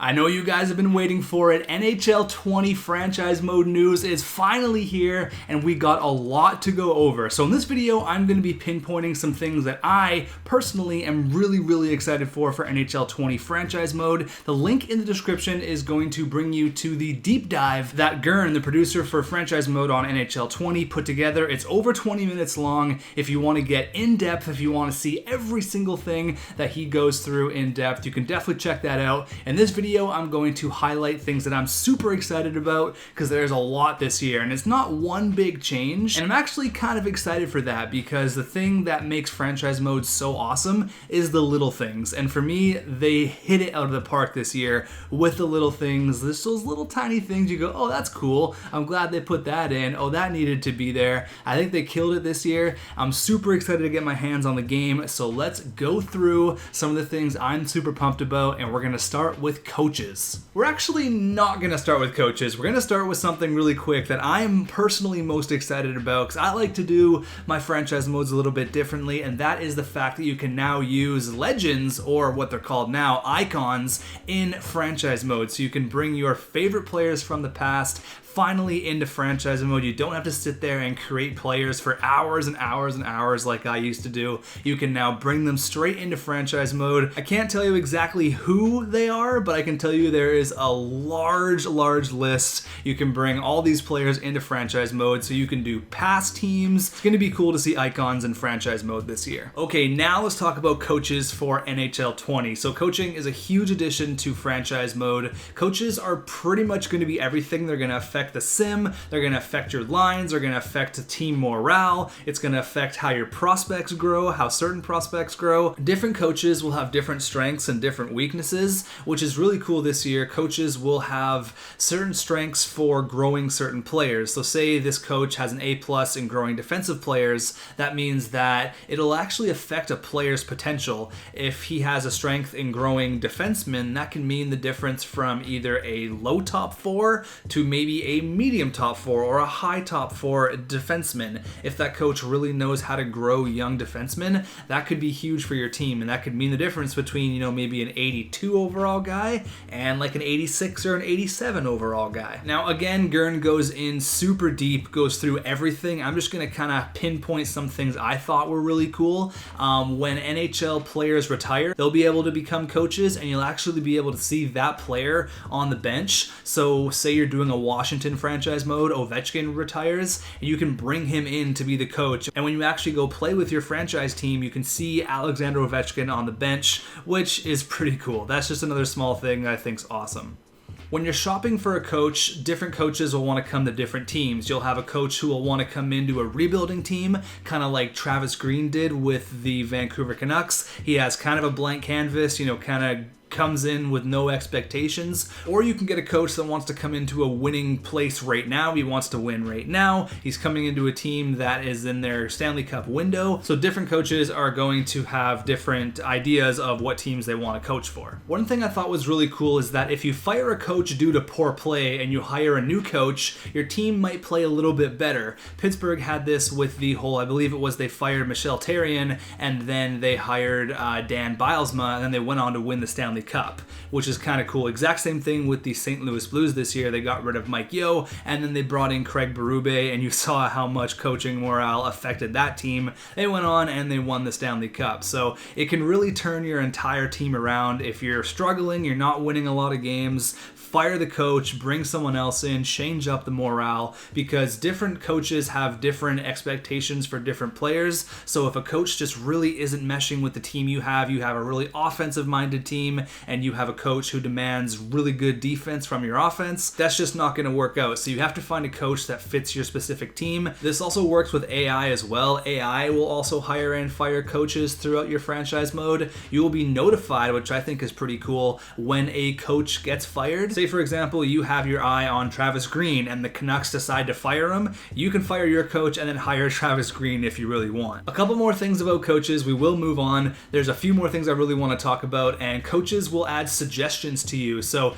I know you guys have been waiting for it. NHL 20 franchise mode news is finally here, and we got a lot to go over. So in this video, I'm going to be pinpointing some things that I personally am really excited for NHL 20 franchise mode. The link in the description is going to bring you to the deep dive that Gern, the producer for franchise mode on NHL 20, put together. It's over 20 minutes long. If you want to get in depth, if you want to see every single thing that he goes through in depth, you can definitely check that out. In this video, I'm going to highlight things that I'm super excited about because there's a lot this year, and it's not one big change. And I'm actually kind of excited for that because the thing that makes franchise mode so awesome is the little things. And for me, they hit it out of the park this year with the little things. There's those little tiny things you go, oh, that's cool. I'm glad they put that in. Oh, that needed to be there. I think they killed it this year. I'm super excited to get my hands on the game. So let's go through some of the things I'm super pumped about, and we're going to start with coaches. We're actually not going to start with coaches. We're going to start with something really quick that I'm personally most excited about because I like to do my franchise modes a little bit differently, and that is the fact that you can now use legends, or what they're called now, icons, in franchise mode. So you can bring your favorite players from the past finally into franchise mode. You don't have to sit there and create players for hours and hours like I used to do. You can now bring them straight into franchise mode. I can't tell you exactly who they are, but I can tell you there is a large list. You can bring all these players into franchise mode, so you can do past teams. It's going to be cool to see icons in franchise mode this year. Okay, now let's talk about coaches for NHL 20. So coaching is a huge addition to franchise mode. Coaches are pretty much going to be everything. They're going to affect the sim, they're going to affect your lines, they're going to affect team morale, it's going to affect how your prospects grow, how certain prospects grow. Different coaches will have different strengths and different weaknesses, which is really cool this year. Coaches will have certain strengths for growing certain players. So say this coach has an A+ in growing defensive players, that means that it'll actually affect a player's potential. If he has a strength in growing defensemen, that can mean the difference from either a low top 4 to maybe a medium top 4 or a high top 4 defenseman. If that coach really knows how to grow young defensemen, that could be huge for your team, and that could mean the difference between, maybe an 82 overall guy and like an 86 or an 87 overall guy. Now again, Gern goes in super deep, goes through everything. I'm just going to kind of pinpoint some things I thought were really cool. When NHL players retire, they'll be able to become coaches, and you'll actually be able to see that player on the bench. So say you're doing a Washington franchise mode, Ovechkin retires, and you can bring him in to be the coach. And when you actually go play with your franchise team, you can see Alexander Ovechkin on the bench, which is pretty cool. That's just another small thing that I think's awesome. When you're shopping for a coach, different coaches will want to come to different teams. You'll have a coach who will want to come into a rebuilding team, kind of like Travis Green did with the Vancouver Canucks. He has kind of a blank canvas, kind of comes in with no expectations. Or you can get a coach that wants to come into a winning place right now. He wants to win right now. He's coming into a team that is in their Stanley Cup window. So different coaches are going to have different ideas of what teams they want to coach for. One thing I thought was really cool is that if you fire a coach due to poor play and you hire a new coach, your team might play a little bit better. Pittsburgh had this with the whole, I believe it was they fired Michel Therrien and then they hired Dan Bylsma, and then they went on to win the Stanley Cup, which is kind of cool. Exact same thing with the St. Louis Blues this year. They got rid of Mike Yeo, and then they brought in Craig Berube, and you saw how much coaching morale affected that team. They went on and they won the Stanley Cup. So it can really turn your entire team around. If you're struggling, you're not winning a lot of games, fire the coach, bring someone else in, change up the morale, because different coaches have different expectations for different players. So if a coach just really isn't meshing with the team you have a really offensive-minded team, and you have a coach who demands really good defense from your offense, that's just not going to work out. So you have to find a coach that fits your specific team. This also works with AI as well. AI will also hire and fire coaches throughout your franchise mode. You will be notified, which I think is pretty cool, when a coach gets fired. Say, for example, you have your eye on Travis Green and the Canucks decide to fire him. You can fire your coach and then hire Travis Green if you really want. A couple more things about coaches. We will move on. There's a few more things I really want to talk about, and coaches coaches will add suggestions to you. So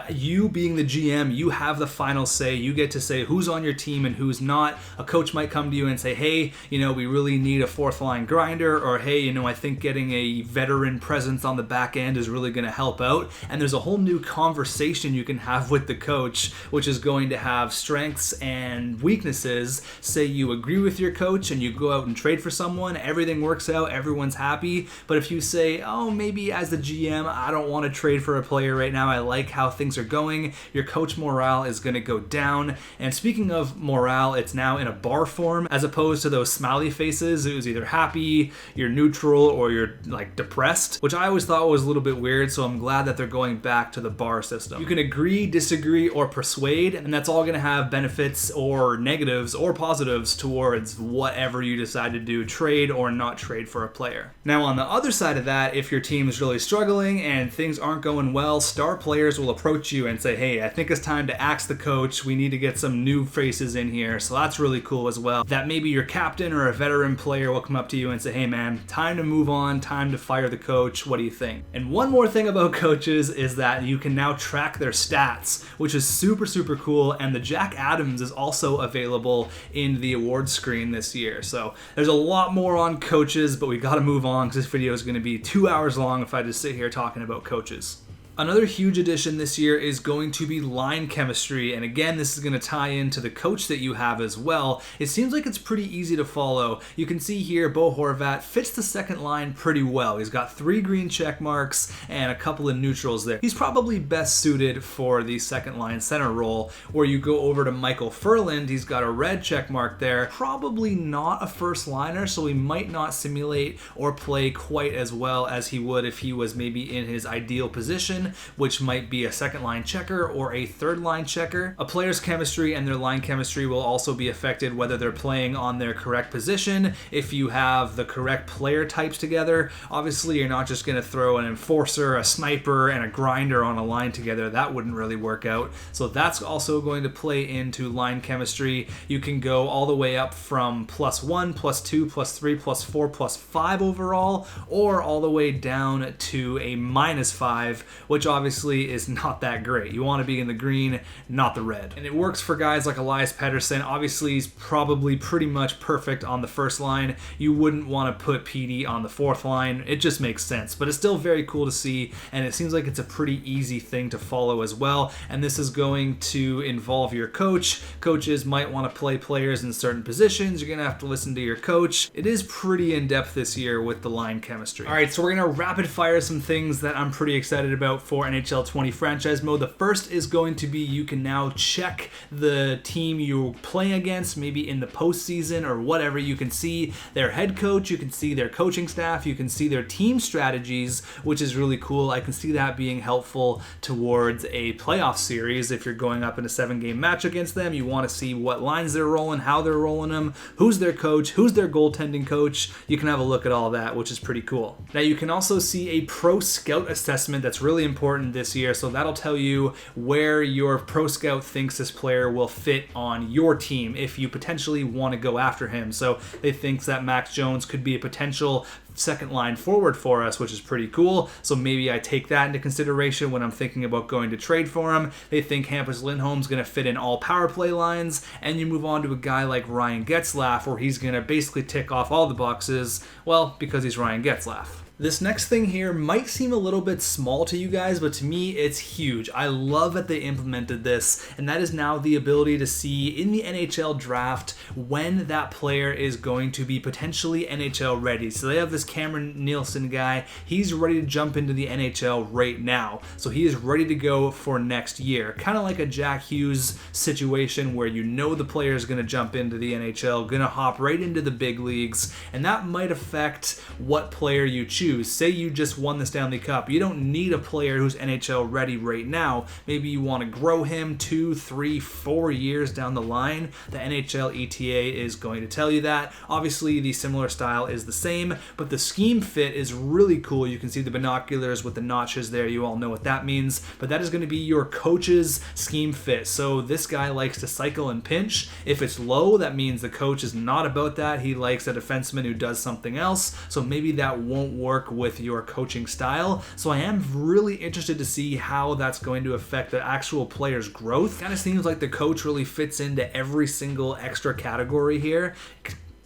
you being the GM, you have the final say. You get to say who's on your team and who's not. A coach might come to you and say, hey, we really need a fourth line grinder, or hey, I think getting a veteran presence on the back end is really going to help out. And there's a whole new conversation you can have with the coach, which is going to have strengths and weaknesses. Say you agree with your coach and you go out and trade for someone, everything works out, everyone's happy. But if you say, oh, maybe as the GM, I don't want to trade for a player right now, I like how things are going, your coach morale is going to go down. And speaking of morale, it's now in a bar form as opposed to those smiley faces. It was either happy, you're neutral, or you're like depressed, which I always thought was a little bit weird. So I'm glad that they're going back to the bar system. You can agree, disagree, or persuade, and that's all going to have benefits or negatives or positives towards whatever you decide to do, trade or not trade for a player. Now on the other side of that, if your team is really struggling and things aren't going well, star players will approach you and say, hey, I think it's time to axe the coach. We need to get some new faces in here. So that's really cool as well. That maybe your captain or a veteran player will come up to you and say, hey man, time to move on, time to fire the coach. What do you think? And one more thing about coaches is that you can now track their stats, which is super, super cool. And the Jack Adams is also available in the awards screen this year. So there's a lot more on coaches, but we got to move on because this video is going to be 2 hours long if I just sit here talking about coaches. Another huge addition this year is going to be line chemistry, and again, this is going to tie into the coach that you have as well. It seems like it's pretty easy to follow. You can see here Bo Horvat fits the second line pretty well. He's got 3 green check marks and a couple of neutrals there. He's probably best suited for the second line center role. Where you go over to Michael Furland, he's got a red check mark there. Probably not a first liner, so he might not simulate or play quite as well as he would if he was maybe in his ideal position, which might be a second line checker or a third line checker. A player's chemistry and their line chemistry will also be affected whether they're playing on their correct position. If you have the correct player types together, obviously you're not just going to throw an enforcer, a sniper, and a grinder on a line together. That wouldn't really work out. So that's also going to play into line chemistry. You can go all the way up from +1, +2, +3, +4, +5 overall, or all the way down to a -5, which obviously is not that great. You want to be in the green, not the red. And it works for guys like Elias Pettersson. Obviously, he's probably pretty much perfect on the first line. You wouldn't want to put PD on the fourth line. It just makes sense, but it's still very cool to see, and it seems like it's a pretty easy thing to follow as well. And this is going to involve your coach. Coaches might want to play players in certain positions. You're going to have to listen to your coach. It is pretty in-depth this year with the line chemistry. All right, so we're going to rapid fire some things that I'm pretty excited about for NHL 20 franchise mode. The first is going to be you can now check the team you're playing against, maybe in the postseason or whatever. You can see their head coach, you can see their coaching staff, you can see their team strategies, which is really cool. I can see that being helpful towards a playoff series. If you're going up in a 7-game match against them, you want to see what lines they're rolling, how they're rolling them, who's their coach, who's their goaltending coach. You can have a look at all that, which is pretty cool. Now you can also see a pro scout assessment that's really important this year, so that'll tell you where your pro scout thinks this player will fit on your team if you potentially want to go after him. So they think that Max Jones could be a potential second line forward for us, which is pretty cool. So maybe I take that into consideration when I'm thinking about going to trade for him. They think Hampus Lindholm's going to fit in all power play lines, and you move on to a guy like Ryan Getzlaf, where he's going to basically tick off all the boxes, well, because he's Ryan Getzlaf. This next thing here might seem a little bit small to you guys, but to me it's huge. I love that they implemented this, and that is now the ability to see in the NHL draft when that player is going to be potentially NHL ready. So they have this Cameron Nielsen guy. He's ready to jump into the NHL right now. So he is ready to go for next year. Kind of like a Jack Hughes situation where you know the player is going to jump into the NHL, going to hop right into the big leagues, and that might affect what player you choose. Say you just won the Stanley Cup. You don't need a player who's NHL ready right now. Maybe you want to grow him 2, 3, 4 years down the line. The NHL ETA is going to tell you that. Obviously, the similar style is the same, but the scheme fit is really cool. You can see the binoculars with the notches there. You all know what that means, but that is going to be your coach's scheme fit. So this guy likes to cycle and pinch. If it's low, that means the coach is not about that. He likes a defenseman who does something else, so maybe that won't work work with your coaching style. So I am really interested to see how that's going to affect the actual player's growth. Kind of seems like the coach really fits into every single extra category here.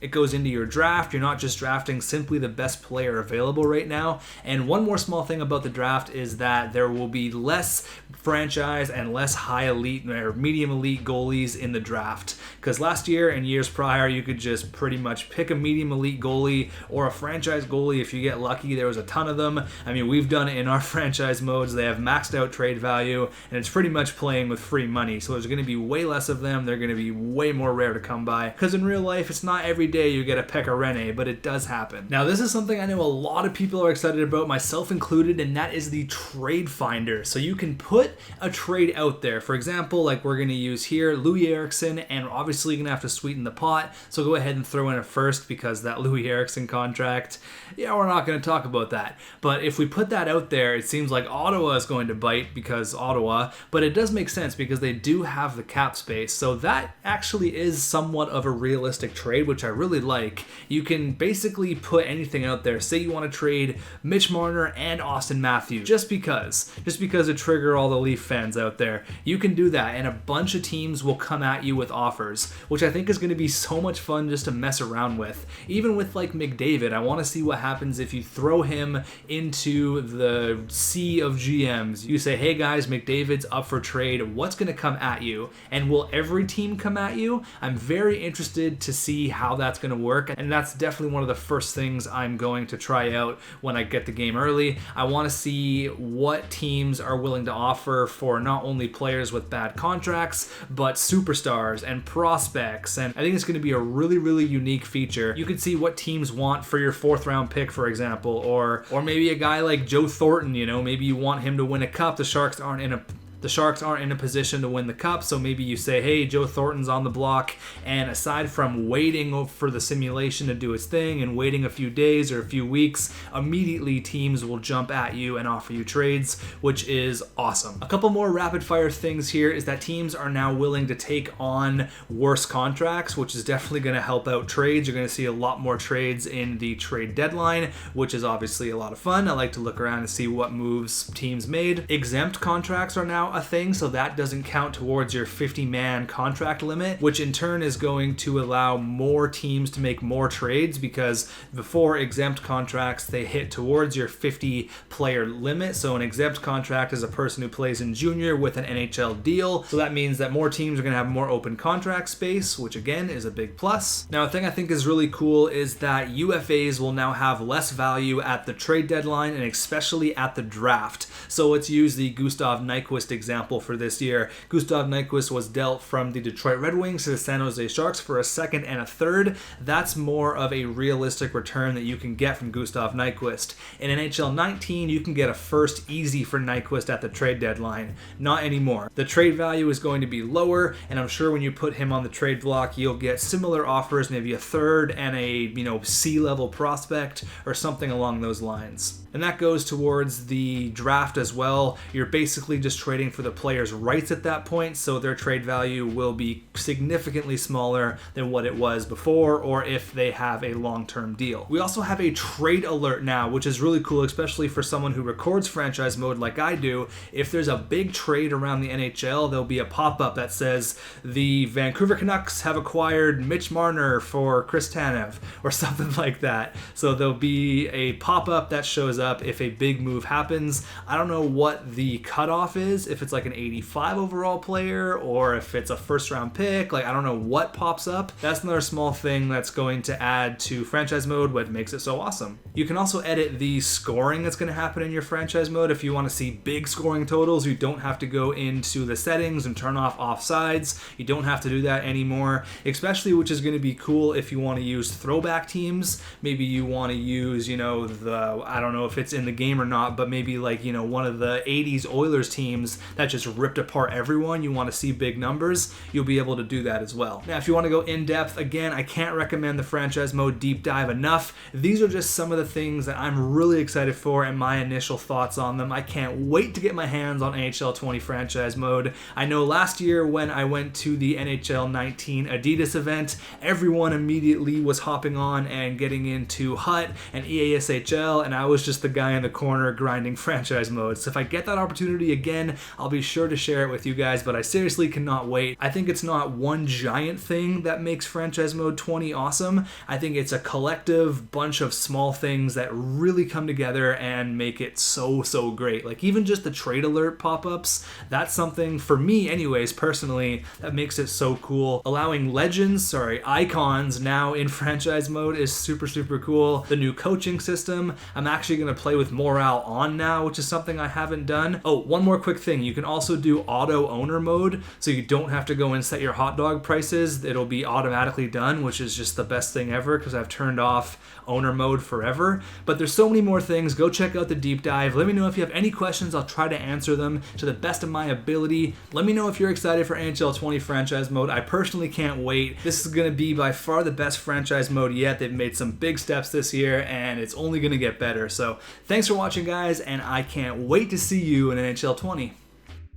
It goes into your draft. You're not just drafting simply the best player available right now. And one more small thing about the draft is that there will be less franchise and less high elite or medium elite goalies in the draft. Because last year and years prior, you could just pretty much pick a medium elite goalie or a franchise goalie if you get lucky. There was a ton of them. I mean, we've done it in our franchise modes. They have maxed out trade value, and it's pretty much playing with free money. So there's going to be way less of them. They're going to be way more rare to come by. Because in real life, it's not every day you get a Pekka Rinne, but it does happen. Now, this is something I know a lot of people are excited about, myself included, and that is the trade finder. So you can put a trade out there. For example, like we're going to use here, Louis Eriksson, and obviously you're going to have to sweeten the pot. So go ahead and throw in a first, because that Louis Eriksson contract, yeah, we're not going to talk about that. But if we put that out there, it seems like Ottawa is going to bite because Ottawa, but it does make sense because they do have the cap space. So that actually is somewhat of a realistic trade, which I really like. You can basically put anything out there. Say you want to trade Mitch Marner and Austin Matthews just because to trigger all the Leaf fans out there. You can do that, and a bunch of teams will come at you with offers, which I think is going to be so much fun just to mess around with. Even with like McDavid, I want to see what happens if you throw him into the sea of GMs. You say, hey guys, McDavid's up for trade. What's going to come at you? And will every team come at you? I'm very interested to see how that's going to work. And that's definitely one of the first things I'm going to try out when I get the game early. I want to see what teams are willing to offer for not only players with bad contracts, but superstars and prospects. And I think it's going to be a really, really unique feature. You can see what teams want for your 4th round pick, for example, or maybe a guy like Joe Thornton, maybe you want him to win a cup. The Sharks aren't in a position to win the cup, so maybe you say, hey, Joe Thornton's on the block, and aside from waiting for the simulation to do its thing and waiting a few days or a few weeks, immediately teams will jump at you and offer you trades, which is awesome. A couple more rapid fire things here is that teams are now willing to take on worse contracts, which is definitely going to help out trades. You're going to see a lot more trades in the trade deadline, which is obviously a lot of fun. I like to look around and see what moves teams made. Exempt contracts are now a thing, so that doesn't count towards your 50-man contract limit, which in turn is going to allow more teams to make more trades, because before exempt contracts, they hit towards your 50-player limit. So an exempt contract is a person who plays in junior with an NHL deal. So that means that more teams are going to have more open contract space, which again is a big plus. Now, a thing I think is really cool is that UFAs will now have less value at the trade deadline and especially at the draft. So let's use the Gustav Nyquist example for this year. Gustav Nyquist was dealt from the Detroit Red Wings to the San Jose Sharks for a 2nd and a 3rd. That's more of a realistic return that you can get from Gustav Nyquist. In NHL 19, you can get a 1st easy for Nyquist at the trade deadline. Not anymore. The trade value is going to be lower, and I'm sure when you put him on the trade block, you'll get similar offers, maybe a 3rd and a C-level prospect or something along those lines. And that goes towards the draft as well. You're basically just trading for the player's rights at that point, so their trade value will be significantly smaller than what it was before, or if they have a long-term deal. We also have a trade alert now, which is really cool, especially for someone who records franchise mode like I do. If there's a big trade around the NHL, there'll be a pop-up that says the Vancouver Canucks have acquired Mitch Marner for Chris Tanev, or something like that. So there'll be a pop-up that shows up if a big move happens. I don't know what the cutoff is, if it's like an 85 overall player or if it's a 1st round pick. Like, I don't know what pops up. That's another small thing that's going to add to franchise mode, what makes it so awesome. You can also edit the scoring that's going to happen in your franchise mode. If you want to see big scoring totals, you don't have to go into the settings and turn off offsides. You don't have to do that anymore, especially, which is going to be cool if you want to use throwback teams. Maybe you want to use, I don't know if it's in the game or not, but maybe like, you know, one of the 80s Oilers teams that just ripped apart everyone, you want to see big numbers, you'll be able to do that as well. Now, if you want to go in depth, again, I can't recommend the franchise mode deep dive enough. These are just some of the things that I'm really excited for and my initial thoughts on them. I can't wait to get my hands on NHL 20 franchise mode. I know last year when I went to the NHL 19 Adidas event, everyone immediately was hopping on and getting into HUT and EASHL, and I was just the guy in the corner grinding franchise mode. So if I get that opportunity again, I'll be sure to share it with you guys, but I seriously cannot wait. I think it's not one giant thing that makes franchise mode 20 awesome. I think it's a collective bunch of small things that really come together and make it so great. Like even just the trade alert pop-ups, that's something for me anyways personally that makes it so cool. Allowing icons now in franchise mode is super cool. The new coaching system, I'm actually going to play with morale on now, which is something I haven't done. Oh, one more quick thing, you can also do auto owner mode, so you don't have to go and set your hot dog prices. It'll be automatically done, which is just the best thing ever because I've turned off owner mode forever. But there's so many more things. Go check out the deep dive. Let me know if you have any questions. I'll try to answer them to the best of my ability. Let me know if you're excited for NHL 20 franchise mode. I personally can't wait. This is going to be by far the best franchise mode yet. They've made some big steps this year and it's only going to get better. So thanks for watching, guys, and I can't wait to see you in NHL 20.